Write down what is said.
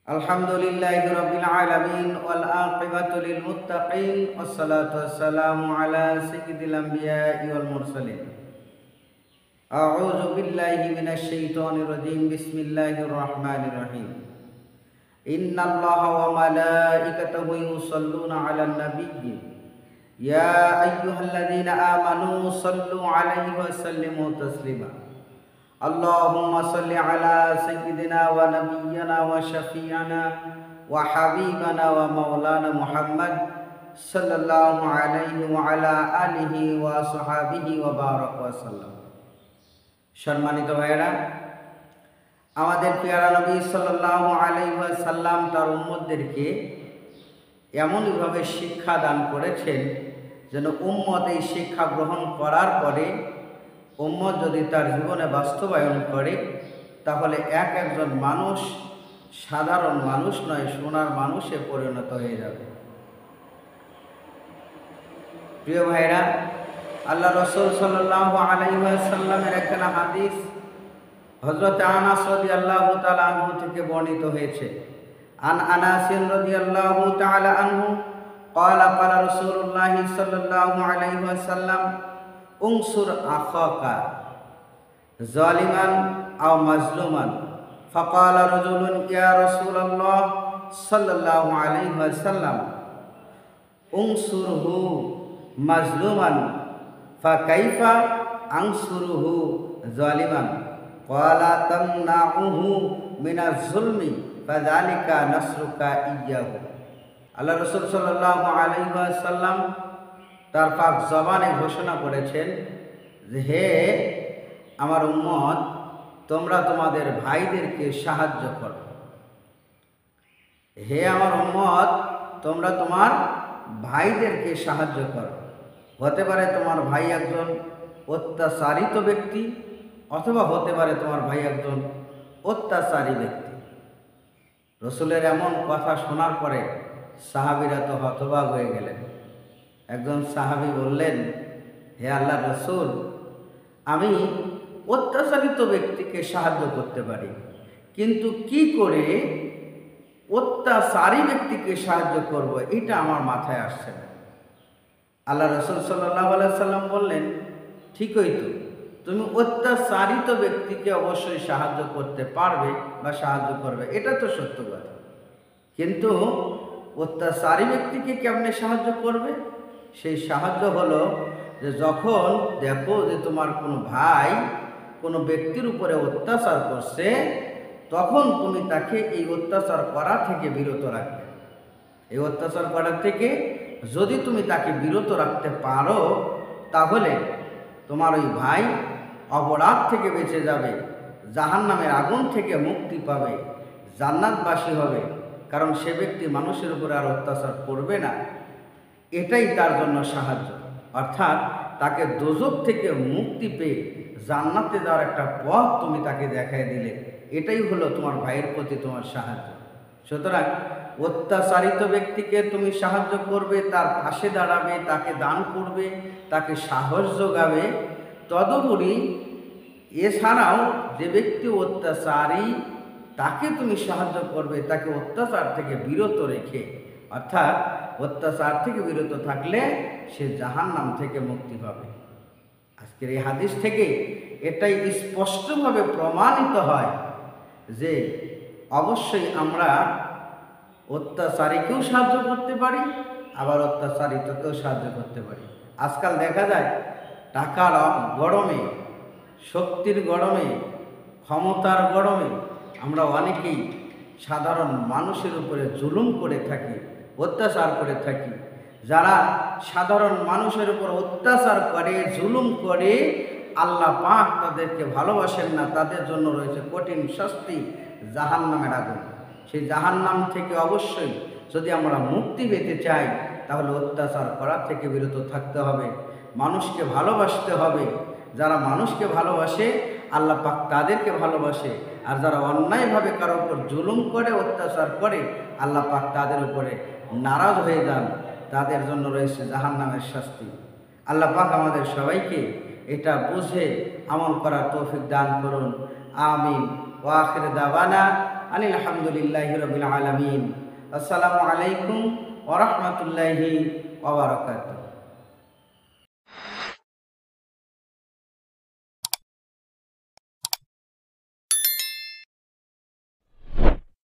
আলহামদুলিল্লাহি রাব্বিল আলামিন ওয়াল আকিবাতু লিল মুত্তাকিন ওয়াসসালাতু ওয়াসসালামু আলা সাইয়্যিদিল আমবিয়াই ওয়াল মুরসালিন। আউযু বিল্লাহি মিনাশ শাইতানির রাজীম। বিসমিল্লাহির রাহমানির রহিম। ইন্নাল্লাহা ওয়া মালাইকাতাহু ইউসাল্লুনা আলান নাবিয়্যি ইয়া আইয়ুহাল্লাযীনা আমানু সাল্লু আলাইহি ওয়া সাল্লিমু তাসলিমা। اللهم صل على سيدنا ونبينا وشفيعنا وحبيبنا ومولانا محمد صلى الله عليه وعلى آله وصحبه وبارك وسلم। সম্মানিত ভাইরা, আমাদের প্রিয় নবী সাল্লাল্লাহু আলাইহি ওয়াসাল্লাম তার উম্মতদেরকে এমনভাবে শিক্ষা দান করেছেন যেন উম্মত এই শিক্ষা গ্রহণ করার পরে উম্মত যদি তার জীবনে বাস্তবায়ন করে তাহলে একজন মানুষ সাধারণ মানুষ নয়, সোনার মানুষে পরিণত হয়ে যাবে। প্রিয় ভাইরা, আল্লাহ রাসূল সাল্লাল্লাহু আলাইহি ওয়াসাল্লামের একখানা হাদিস হযরত আনাস রাদিয়াল্লাহু তাআলা আনহু থেকে বর্ণিত হয়েছে। আন আনাস রাদিয়াল্লাহু তাআলা আনহু قال قال رسول الله صلى الله عليه وسلم উনসুর আখাকা জালিমান আও মাজলুমান। ফাকাল রাজুলুন ইয়া রাসূলুল্লাহ সাল্লাল্লাহু আলাইহি ওয়াসাল্লাম উনসুরহু মাজলুমান ফাকাইফা আনসুরহু জালিমান? ক্বালা তামনাউহু মিনাজ জুলমি ফাযালিকা নাসরুকা ইয়্যাহু। আল্লাহ রাসূল সাল্লাল্লাহু আলাইহি ওয়াসাল্লাম তার পাক জবানে ঘোষণা করেছেন যে, হে আমার উম্মত, তোমরা তোমাদের ভাইদেরকে সাহায্য করো। হে আমার উম্মত, তোমরা তোমার ভাইদেরকে সাহায্য করো। হতে পারে তোমার ভাই একজন অত্যাচারিত ব্যক্তি, অথবা হতে পারে তোমার ভাই একজন অত্যাচারী ব্যক্তি। রসুলের এমন কথা শোনার পরে সাহাবীরা তো হতবাক হয়ে গেলেন। একজন সাহাবী বললেন, হে আল্লাহ রসুল, আমি অত্যাচারিত ব্যক্তিকে সাহায্য করতে পারি, কিন্তু কি করে অত্যাচারী ব্যক্তিকে সাহায্য করব এটা আমার মাথায় আসছে না। আল্লাহ রসুল সাল্লাল্লাহু আলাইহি সাল্লাম বললেন, ঠিকই তো, তুমি অত্যাচারিত ব্যক্তিকে অবশ্যই সাহায্য করতে পারবে বা সাহায্য করবে, এটা তো সত্য কথা, কিন্তু অত্যাচারী ব্যক্তিকে কেমনে সাহায্য করবে? সেই সাহায্য হলো যে যখন দেখো যে তোমার কোনো ভাই কোনো ব্যক্তির উপরে অত্যাচার করছে, তখন তুমি তাকে এই অত্যাচার করা থেকে বিরত রাখবে। এই অত্যাচার করার থেকে যদি তুমি তাকে বিরত রাখতে পারো, তাহলে তোমার ওই ভাই অপরাধ থেকে বেঁচে যাবে, জাহান্নামের আগুন থেকে মুক্তি পাবে, জান্নাতবাসী হবে, কারণ সে ব্যক্তি মানুষের উপরে আর অত্যাচার করবে না। এটাই তার জন্য সাহায্য, অর্থাৎ তাকে দোজখ থেকে মুক্তি পেয়ে জান্নাতে যাওয়ার একটা পথ তুমি তাকে দেখায় দিলে, এটাই হলো তোমার ভাইয়ের প্রতি তোমার সাহায্য। সুতরাং অত্যাচারিত ব্যক্তিকে তুমি সাহায্য করবে, তার পাশে দাঁড়াবে, তাকে দান করবে, তাকে সাহস যোগাবে। তদুপরি এছাড়াও যে ব্যক্তি অত্যাচারী তাকে তুমি সাহায্য করবে, তাকে অত্যাচার থেকে বিরত রেখে, অর্থাৎ অত্যাচার থেকে বিরত থাকলে সে জাহান্নাম থেকে মুক্তি পাবে। আজকের এই হাদিস থেকে এটাই স্পষ্টভাবে প্রমাণিত হয় যে অবশ্যই আমরা অত্যাচারীকেও সাহায্য করতে পারি, আবার অত্যাচারিতকেও সাহায্য করতে পারি। আজকাল দেখা যায় টাকার গরমে, শক্তির গরমে, ক্ষমতার গরমে আমরা অনেকেই সাধারণ মানুষের উপরে জুলুম করে থাকি, অত্যাচার করে থাকি। যারা সাধারণ মানুষের উপর অত্যাচার করে, জুলুম করে, আল্লাহ পাক তাদেরকে ভালোবাসেন না, তাদের জন্য রয়েছে কঠিন শাস্তি, জাহান্নামের আগুন। সেই জাহান্নাম থেকে অবশ্যই যদি আমরা মুক্তি পেতে চাই, তাহলে অত্যাচার করা থেকে বিরত থাকতে হবে, মানুষকে ভালোবাসতে হবে। যারা মানুষকে ভালোবাসে আল্লাহ পাক তাদেরকে ভালোবাসে, আর যারা অন্যায়ভাবে কারোর উপর জুলুম করে, অত্যাচার করে, আল্লাহ পাক তাদের উপরে নারাজ হয়ে যান, তাদের জন্য রয়েছে জাহান্নামের শাস্তি। আল্লাহ পাক আমাদের সবাইকে এটা বুঝে আমল করার তৌফিক দান করুন। আমিন। ওয়া আখির দাওয়ানা আনিল হামদুলিল্লাহি রাব্বিল আলামিন। আসসালামু আলাইকুম ওয়া রাহমাতুল্লাহি ওয়া বারাকাতুহু।